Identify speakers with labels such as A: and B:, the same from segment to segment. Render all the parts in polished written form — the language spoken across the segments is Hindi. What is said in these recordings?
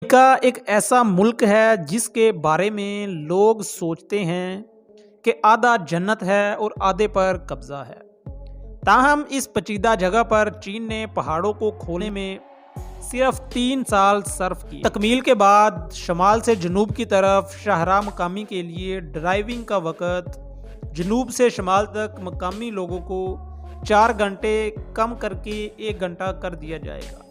A: अमेरिका एक ऐसा मुल्क है जिसके बारे में लोग सोचते हैं कि आधा जन्नत है और आधे पर कब्जा है। ताहम इस पेचीदा जगह पर चीन ने पहाड़ों को खोने में सिर्फ 3 साल सर्फ किए। तकमील के बाद शमाल से जनूब की तरफ शाहराह मकामी के लिए ड्राइविंग का वक़्त जनूब से शमाल तक मकामी लोगों को 4 घंटे कम करके 1 घंटा कर दिया जाएगा,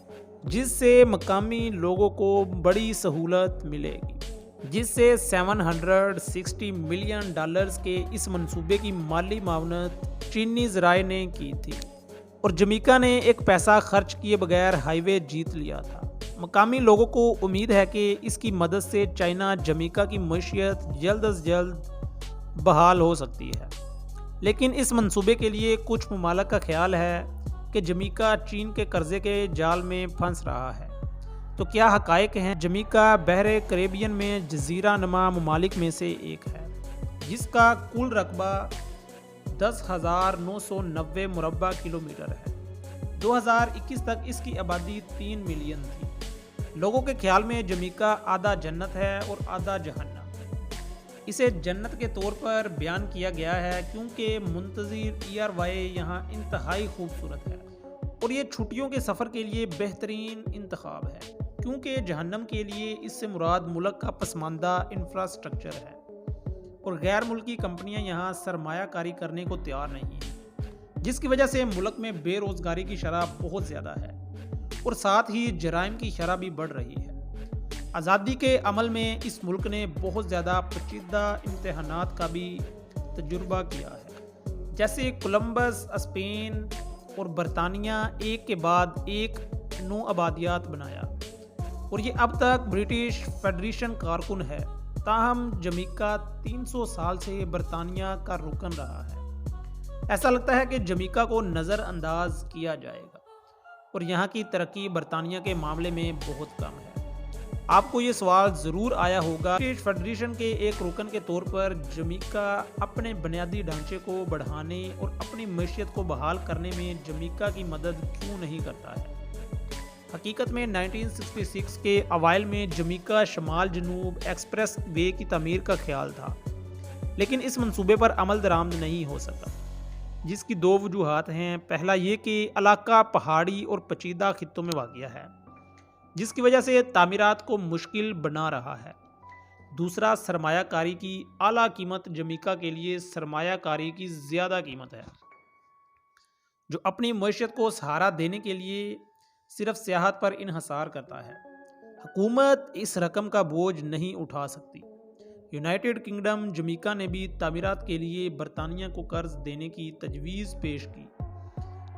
A: जिससे मकामी लोगों को बड़ी सहूलत मिलेगी, जिससे $760 मिलियन के इस मंसूबे की माली मावनत चीनी ज़राए ने की थी और जमीका ने एक पैसा खर्च किए बगैर हाईवे जीत लिया था। मकामी लोगों को उम्मीद है कि इसकी मदद से चाइना जमीका की मईशत जल्द अज जल्द बहाल हो सकती है, लेकिन इस मंसूबे के लिए कुछ ममालिक का ख्याल है कि जमीका चीन के कर्जे के जाल में फंस रहा है। तो क्या हकायक हैं? जमीका बहरे कैरेबियन में जजीरा नुमा ममालिक में से एक है, जिसका कुल रकबा 10,990 मुरब्बा किलोमीटर है। 2021 तक इसकी आबादी 3 मिलियन थी। लोगों के ख्याल में जमीका आधा जन्नत है और आधा जहन्नम। इसे जन्नत के तौर पर बयान किया गया है क्योंकि मुंतज़िर ERY यहाँ इंतहाई खूबसूरत है और ये छुट्टियों के सफ़र के लिए बेहतरीन इंतखाब है, क्योंकि जहन्नम के लिए इससे मुराद मुल्क का पसमानदा इंफ्रास्ट्रक्चर है और गैर मुल्की कंपनियां यहाँ सरमायाकारी करने को तैयार नहीं हैं, जिसकी वजह से मुल्क में बेरोज़गारी की शरह बहुत ज़्यादा है और साथ ही जराइम की शरह भी बढ़ रही है। आज़ादी के अमल में इस मुल्क ने बहुत ज़्यादा पेचीदा इम्तहानात का भी तजुर्बा किया है, जैसे कोलंबस, स्पेन और बरतानिया एक के बाद एक 9 आबादियात बनाया और ये अब तक ब्रिटिश फेडरेशन कारकुन है। ताहम जमीका 300 साल से बरतानिया का रुकन रहा है। ऐसा लगता है कि जमीका को नज़रअंदाज किया जाएगा और यहाँ की तरक्की बरतानिया के मामले में बहुत कम है। आपको ये सवाल ज़रूर आया होगा, ब्रिटिश फेडरेशन के एक रुकन के तौर पर जमीका अपने बुनियादी ढांचे को बढ़ाने और अपनी मईशत को बहाल करने में जमीका की मदद क्यों नहीं करता है। हकीकत में 1966 के अवाइल में जमीका शमाल जनूब एक्सप्रेस वे की तमीर का ख्याल था, लेकिन इस मंसूबे पर अमल दरामद नहीं हो सका, जिसकी 2 वजूहात हैं। पहला ये कि इलाका पहाड़ी और पेचीदा खित्तों में वाक़िया है, जिसकी वजह से तामीरात को मुश्किल बना रहा है। दूसरा, सरमायाकारी की आला कीमत जमीका के लिए सरमायाकारी की ज़्यादा कीमत है, जो अपनी मईशत को सहारा देने के लिए सिर्फ सियाहत पर इन्हसार करता है। हुकूमत इस रकम का बोझ नहीं उठा सकती। यूनाइटेड किंगडम जमीका ने भी तामीरात के लिए बरतानिया को कर्ज देने की तजवीज़ पेश की।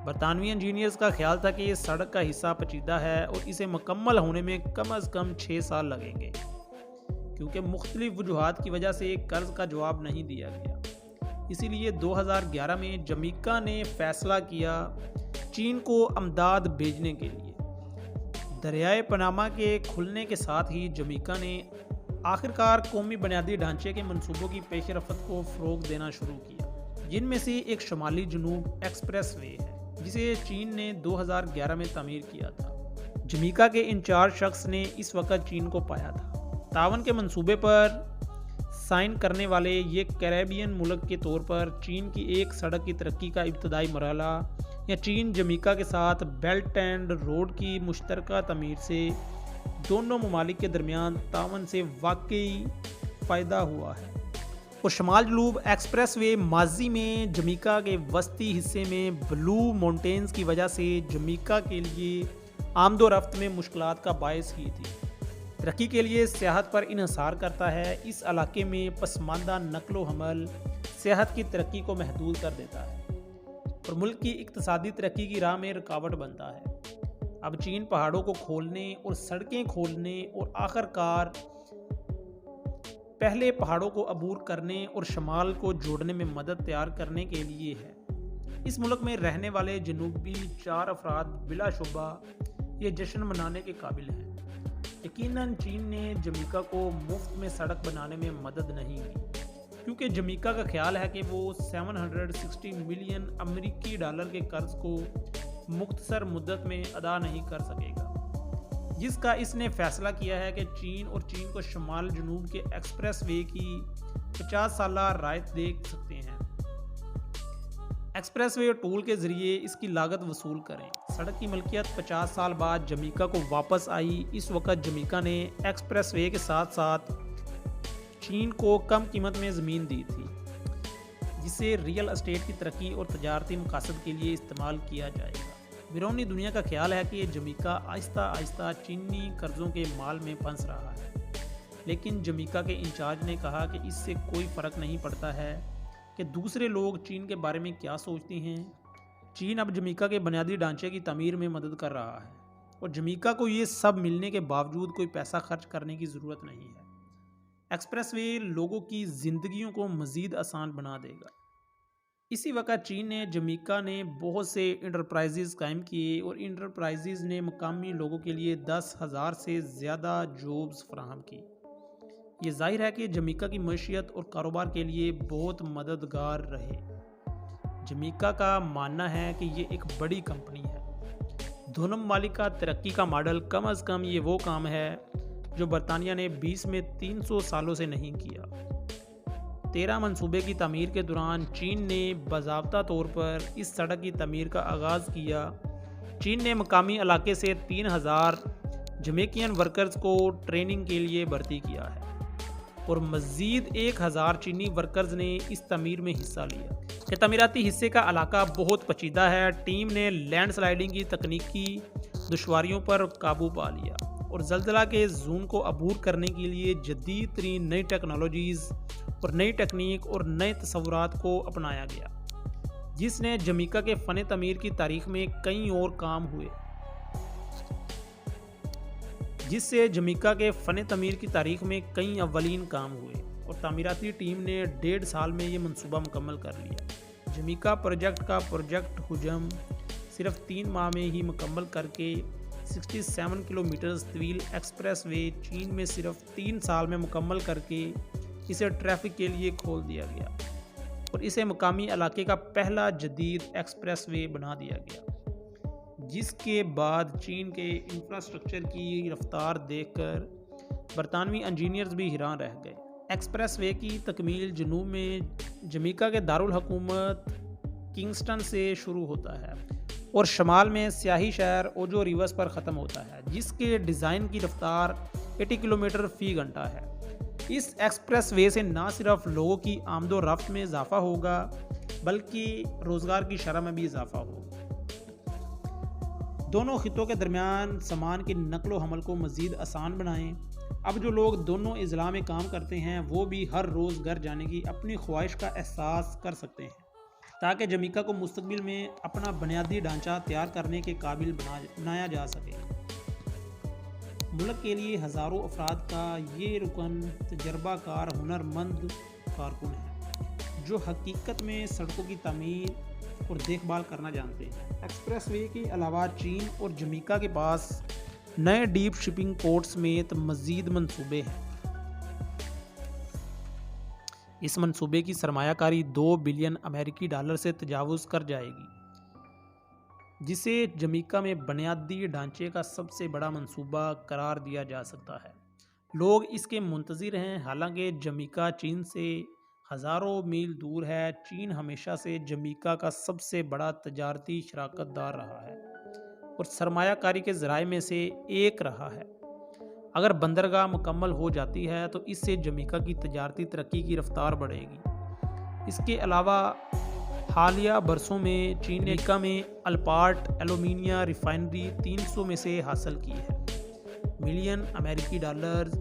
A: बरतानवी इंजीनियर्स का ख्याल था कि ये सड़क का हिस्सा पेचीदा है और इसे मुकम्मल होने में कम अज़ कम 6 साल लगेंगे, क्योंकि मुख्तलिफ वजूहात की वजह से कर्ज का जवाब नहीं दिया गया। इसीलिए 2011 में जमीका ने फैसला किया चीन को अमदाद भेजने के लिए। दरियाए पनामा के खुलने के साथ ही जमीका ने आखिरकार कौमी बुनियादी ढांचे के मंसूबों की पेशरफ्त को फ़रोग देना शुरू किया, जिनमें से एक शुमाली जनूब एक्सप्रेस वे है, जिसे चीन ने 2011 में तामीर किया था। जमीका के इंचार्ज शख्स ने इस वक्त चीन को पाया था। तावन के मंसूबे पर साइन करने वाले ये कैरेबियन मुल्क के तौर पर चीन की एक सड़क की तरक्की का इब्तदाई मरहला या चीन जमीका के साथ बेल्ट एंड रोड की मुश्तरका तमीर से दोनों ममालिक के दरमियान तावन से वाकई फ़ायदा हुआ है। और शमाल जनूब एक्सप्रेस वे माजी में जमीका के वस्ती हिस्से में ब्लू माउंटेन्स की वजह से जमीका के लिए आमदोरफ्त में मुश्किलात का बायस ही थी। तरक्की के लिए सियाहत पर इन्हसार करता है। इस इलाके में पसमानदा नकलो हमल सियाहत की तरक्की को महदूद कर देता है और मुल्क की इक्तसादी तरक्की की राह में रुकावट बनता है। अब चीन पहाड़ों को खोलने और सड़कें खोलने और आखिरकार पहले पहाड़ों को अबूर करने और शमाल को जोड़ने में मदद तैयार करने के लिए है। इस मुल्क में रहने वाले जनूबी 4 अफराद बिलाशुबा ये जश्न मनाने के काबिल हैं। यकीनन चीन ने जमीका को मुफ्त में सड़क बनाने में मदद नहीं की, क्योंकि जमीका का ख्याल है कि वो $760 मिलियन के कर्ज को मुख्तसर मुद्दत में अदा नहीं कर सकेगा। जिसका इसने फैसला किया है कि चीन और चीन को शुमाल जनूब के एक्सप्रेस वे की 50 साला रायत दे सकते हैं। एक्सप्रेस वे टोल के जरिए इसकी लागत वसूल करें। सड़क की मलकियत 50 साल बाद जमीका को वापस आई। इस वक्त जमीका ने एक्सप्रेस वे के साथ साथ चीन को कम कीमत में ज़मीन दी थी, जिसे रियल एस्टेट की तरक्की और तजारती मकासद के लिए इस्तेमाल किया जाएगा। बैरूनी दुनिया का ख्याल है कि जमीका आहिस्ता आहिस्ता चीनी कर्जों के माल में फंस रहा है, लेकिन जमीका के इंचार्ज ने कहा कि इससे कोई फ़र्क नहीं पड़ता है कि दूसरे लोग चीन के बारे में क्या सोचते हैं। चीन अब जमीका के बुनियादी ढांचे की तमीर में मदद कर रहा है और जमीका को ये सब मिलने के बावजूद कोई पैसा खर्च करने की ज़रूरत नहीं है। एक्सप्रेस वे लोगों की ज़िंदगियों को मज़ीद आसान बना देगा। इसी वक्त चीन ने जमीका ने बहुत से इंटरप्राइजेज़ कायम किए और इंटरप्राइजेज़ ने मकामी लोगों के लिए 10,000 से ज़्यादा जॉब्स फराहम की। ये जाहिर है कि जमीका की मईशत और कारोबार के लिए बहुत मददगार रहे। जमीका का मानना है कि ये एक बड़ी कंपनी है। दोनों ममालिक का तरक्की का मॉडल कम अज़ कम ये वो काम है जो बरतानिया ने 20 में 300 सालों से नहीं किया। 13 मंसूबे की तमीर के दौरान चीन ने बाज़ाब्ता तौर पर इस सड़क की तमीर का आगाज़ किया। चीन ने मकामी इलाके से 3,000 जमैकियन वर्कर्स को ट्रेनिंग के लिए भर्ती किया है और मज़ीद 1,000 चीनी वर्कर्स ने इस तमीर में हिस्सा लिया। कि तमीराती हिस्से का इलाका बहुत पेचीदा है। टीम ने लैंडस्लाइडिंग की तकनीकी दुश्वारियों पर काबू पा लिया और ज़लज़ला के जोन को अबूर करने के लिए जदीद तरीन नई टेक्नोलॉजीज़ और नई टेक्निक और नए तस्वुरात को अपनाया गया, जिसने जमीका के फ़न तमीर की तारीख में कई और काम हुए जिससे जमीका के फ़न तमीर की तारीख में कई अव्वलीन काम हुए और तामीराती टीम ने 1.5 साल में ये मंसूबा मुकम्मल कर लिया। जमीका प्रोजेक्ट का प्रोजेक्ट हुजम सिर्फ 3 माह में ही मुकम्मल करके 67 किलोमीटर तवील एक्सप्रेस वे चीन में सिर्फ 3 साल में मुकम्मल करके इसे ट्रैफिक के लिए खोल दिया गया और इसे मकामी इलाके का पहला जदीद एक्सप्रेस वे बना दिया गया, जिसके बाद चीन के इंफ्रास्ट्रक्चर की रफ्तार देखकर बरतानवी इंजीनियर्स भी हैरान रह गए। एक्सप्रेस वे की तकमील जनूब में जमीका के दारुल हुकूमत किंगस्टन से शुरू होता है और शमाल में स्याही शहर ओजो रिवर्स पर ख़त्म होता है, जिसके डिज़ाइन की रफ्तार 80 किलोमीटर फ़ी घंटा है। इस एक्सप्रेस वे से न सिर्फ लोगों की आमदो रफ्त में इजाफा होगा बल्कि रोज़गार की शरह में भी इजाफा होगा। दोनों खितों के दरमियान सामान की नकलो हमल को मज़ीद आसान बनाएं। अब जो लोग दोनों अज़ला में काम करते हैं वो भी हर रोज़ घर जाने की अपनी ख्वाहिश का एहसास कर सकते हैं, ताकि जमीका को मुस्तकबिल में अपना बुनियादी ढांचा तैयार करने के काबिल बनाया जा सके। मुल्क के लिए हज़ारों अफराद का ये रुकन तजर्बाकार हुनरमंद कारकुन है जो हकीकत में सड़कों की तमीर और देखभाल करना जानते हैं। एक्सप्रेस वे के अलावा चीन और जमीका के पास नए डीप शिपिंग पोर्ट समेत मज़ीद मंसूबे हैं। इस मंसूबे की सरमायाकारी 2 बिलियन अमेरिकी डॉलर से तजावुज़ कर जाएगी, जिसे जमीका में बुनियादी ढांचे का सबसे बड़ा मंसूबा करार दिया जा सकता है। लोग इसके मुंतज़िर हैं। हालांकि जमीका चीन से हज़ारों मील दूर है, चीन हमेशा से जमीका का सबसे बड़ा तजारती शराकतदार रहा है और सरमायाकारी के ज़राए में से एक रहा है। अगर बंदरगाह मुकम्मल हो जाती है तो इससे जमीका की तजारती तरक्की की रफ्तार बढ़ेगी। इसके अलावा हालिया बरसों में चीन ने जमीका में अल्पार्ट एलुमिनिया रिफाइनरी 300 में से हासिल की है मिलियन अमेरिकी डॉलर्स,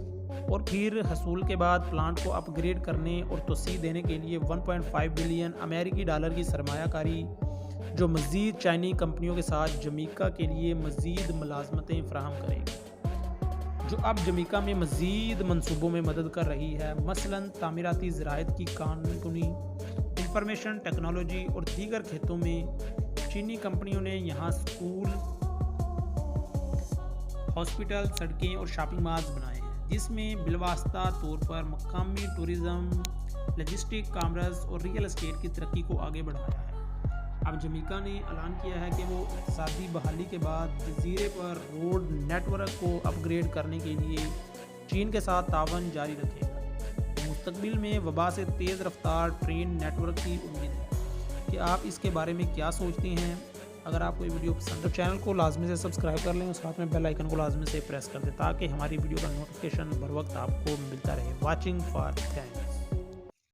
A: और फिर हसूल के बाद प्लांट को अपग्रेड करने और तोसी देने के लिए 1.5 बिलियन अमेरिकी डॉलर की सरमायाकारी, जो मज़ीद चाइनी कंपनियों के साथ जमीका के लिए मज़ीद मुलाजमतें फराहम करेगी, जो अब जमीका में मज़ीद मंसूबों में मदद कर रही है। मसलन तामीराती ज़राअत की कानूनी, इंफॉर्मेशन टेक्नोलॉजी और दीगर खेतों में चीनी कंपनियों ने यहाँ स्कूल, हॉस्पिटल, सड़कें और शॉपिंग मॉल्स बनाए हैं, जिसमें बिलवास्ता तौर पर मकामी टूरिज़म, लॉजिस्टिक, कॉमर्स और रियल एस्टेट की तरक्की को आगे बढ़ाया है। अब जमीका ने ऐलान किया है कि वो इक़्तिसादी बहाली के बाद जजीरे पर रोड नेटवर्क को अपग्रेड करने के लिए चीन के साथ तावन जारी रखेगा। मुस्तकबिल में वबा से तेज़ रफ्तार ट्रेन नेटवर्क की उम्मीद है कि आप इसके बारे में क्या सोचते हैं। अगर आपको ये वीडियो पसंद है तो चैनल को लाजमी से सब्सक्राइब कर लें और साथ में बेल आइकन को लाजमी से प्रेस कर दें ताकि हमारी वीडियो का नोटिफिकेशन बर वक्त आपको मिलता रहे। Watching for thanks.